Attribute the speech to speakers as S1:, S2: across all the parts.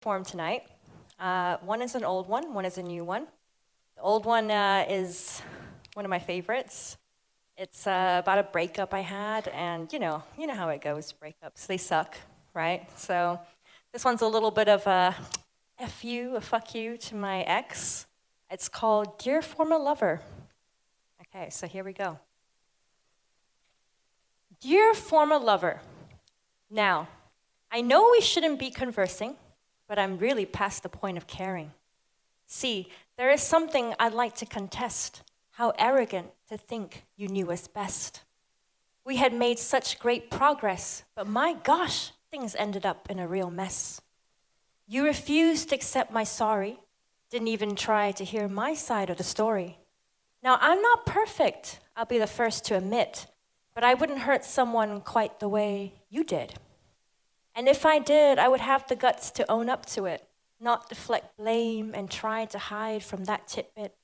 S1: perform tonight. One is an old one is a new one. The old one is one of my favorites. It's about a breakup I had, and you know how it goes, breakups, they suck, right? So this one's a little bit of a F you, a fuck you to my ex. It's called Dear Former Lover. Okay, so here we go. Dear former lover, now, I know we shouldn't be conversing, but I'm really past the point of caring. See, there is something I'd like to contest. How arrogant to think you knew us best. We had made such great progress, but my gosh, things ended up in a real mess. You refused to accept my sorry, didn't even try to hear my side of the story. Now, I'm not perfect, I'll be the first to admit, but I wouldn't hurt someone quite the way you did. And if I did, I would have the guts to own up to it, not deflect blame and try to hide from that tidbit.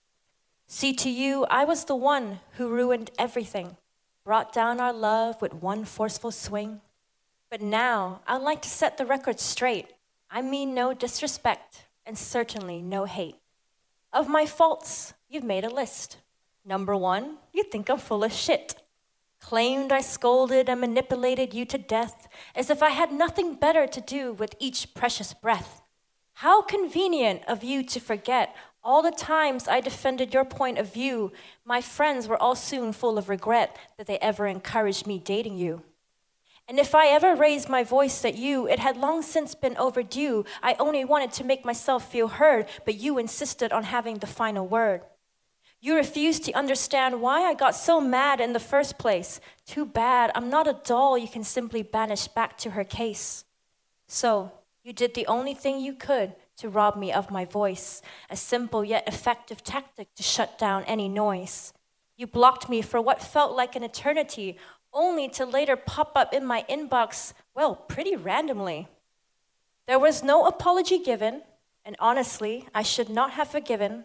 S1: See, to you, I was the one who ruined everything, brought down our love with one forceful swing. But now, I'd like to set the record straight. I mean no disrespect, and certainly no hate. Of my faults, you've made a list. Number 1, you think I'm full of shit. Claimed I scolded and manipulated you to death, as if I had nothing better to do with each precious breath. How convenient of you to forget all the times I defended your point of view. My friends were all soon full of regret that they ever encouraged me dating you. And if I ever raised my voice at you, it had long since been overdue. I only wanted to make myself feel heard, but you insisted on having the final word. You refused to understand why I got so mad in the first place. Too bad, I'm not a doll you can simply banish back to her case. So, you did the only thing you could to rob me of my voice, a simple yet effective tactic to shut down any noise. You blocked me for what felt like an eternity, only to later pop up in my inbox, well, pretty randomly. There was no apology given, and honestly, I should not have forgiven.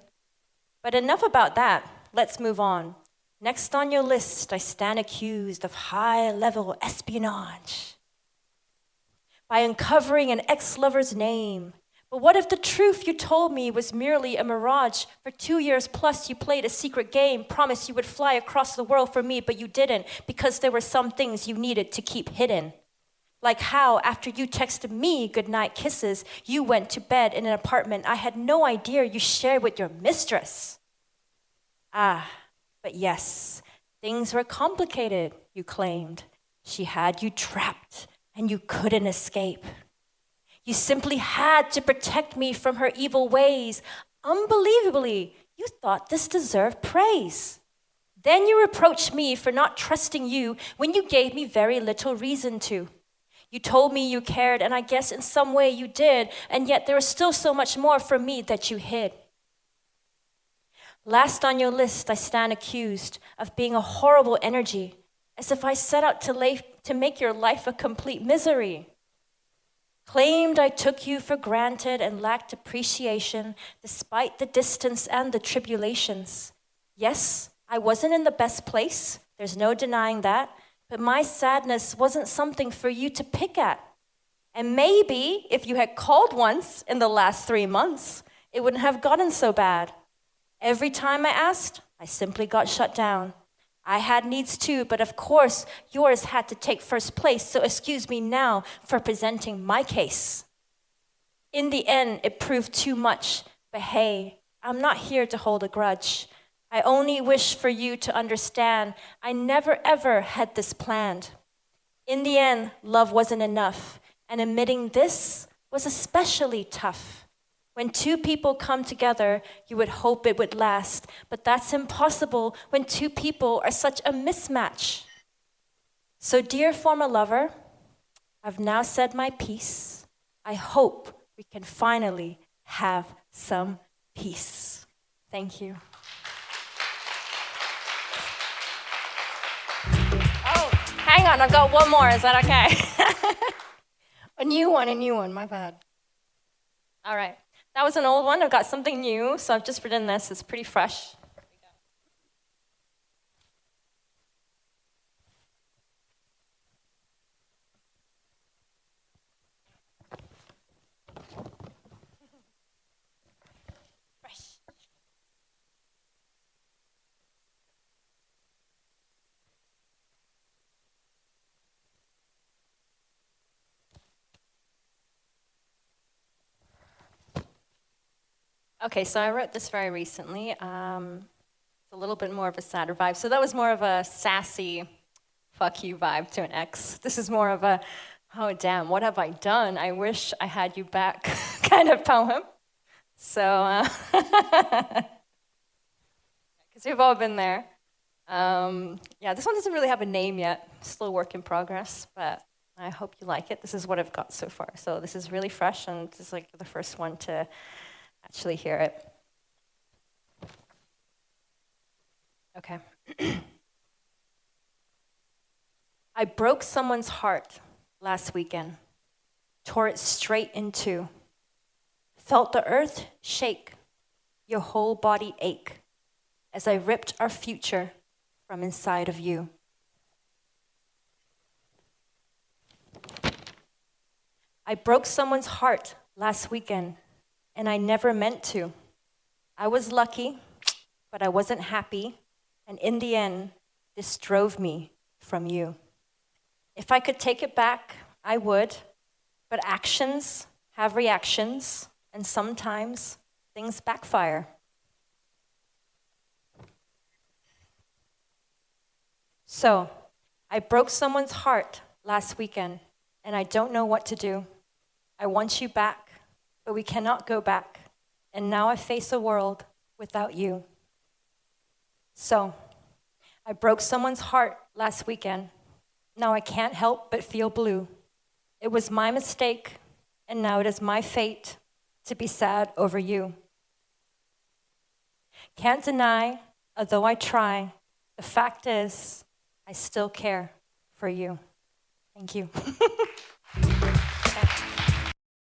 S1: But enough about that, let's move on. Next on your list, I stand accused of high-level espionage by uncovering an ex-lover's name. But what if the truth you told me was merely a mirage? For 2 years plus, you played a secret game, promised you would fly across the world for me, but you didn't, because there were some things you needed to keep hidden. Like how, after you texted me goodnight kisses, you went to bed in an apartment I had no idea you shared with your mistress. But yes, things were complicated, you claimed. She had you trapped, and you couldn't escape. You simply had to protect me from her evil ways. Unbelievably, you thought this deserved praise. Then you reproached me for not trusting you when you gave me very little reason to. You told me you cared, and I guess in some way you did, and yet there was still so much more from me that you hid. Last on your list, I stand accused of being a horrible energy, as if I set out to make your life a complete misery. Claimed I took you for granted and lacked appreciation, despite the distance and the tribulations. Yes, I wasn't in the best place, there's no denying that, but my sadness wasn't something for you to pick at. And maybe if you had called once in the last 3 months, it wouldn't have gotten so bad. Every time I asked, I simply got shut down. I had needs too, but of course, yours had to take first place, so excuse me now for presenting my case. In the end, it proved too much, but hey, I'm not here to hold a grudge. I only wish for you to understand I never ever had this planned. In the end, love wasn't enough, and admitting this was especially tough. When 2 people come together, you would hope it would last, but that's impossible when 2 people are such a mismatch. So dear former lover, I've now said my piece. I hope we can finally have some peace. Thank you. Hang on, I've got one more. Is that okay? A new one, my bad. All right. That was an old one. I've got something new, so I've just written this. It's pretty fresh. Okay, so I wrote this very recently. It's a little bit more of a sadder vibe. So that was more of a sassy, fuck you vibe to an ex. This is more of a, oh damn, what have I done? I wish I had you back kind of poem. So, because we've all been there. Yeah, this one doesn't really have a name yet. Still a work in progress, but I hope you like it. This is what I've got so far. So this is really fresh, and this is like the first one to actually hear it. Okay. I broke someone's heart last weekend, tore it straight in two, felt the earth shake, your whole body ache, as I ripped our future from inside of you. I broke someone's heart last weekend, and I never meant to. I was lucky, but I wasn't happy, and in the end, this drove me from you. If I could take it back, I would, but actions have reactions, and sometimes things backfire. So, I broke someone's heart last weekend, and I don't know what to do. I want you back, but we cannot go back, and now I face a world without you. So, I broke someone's heart last weekend. Now I can't help but feel blue. It was my mistake, and now it is my fate to be sad over you. Can't deny, although I try, the fact is, I still care for you. Thank you.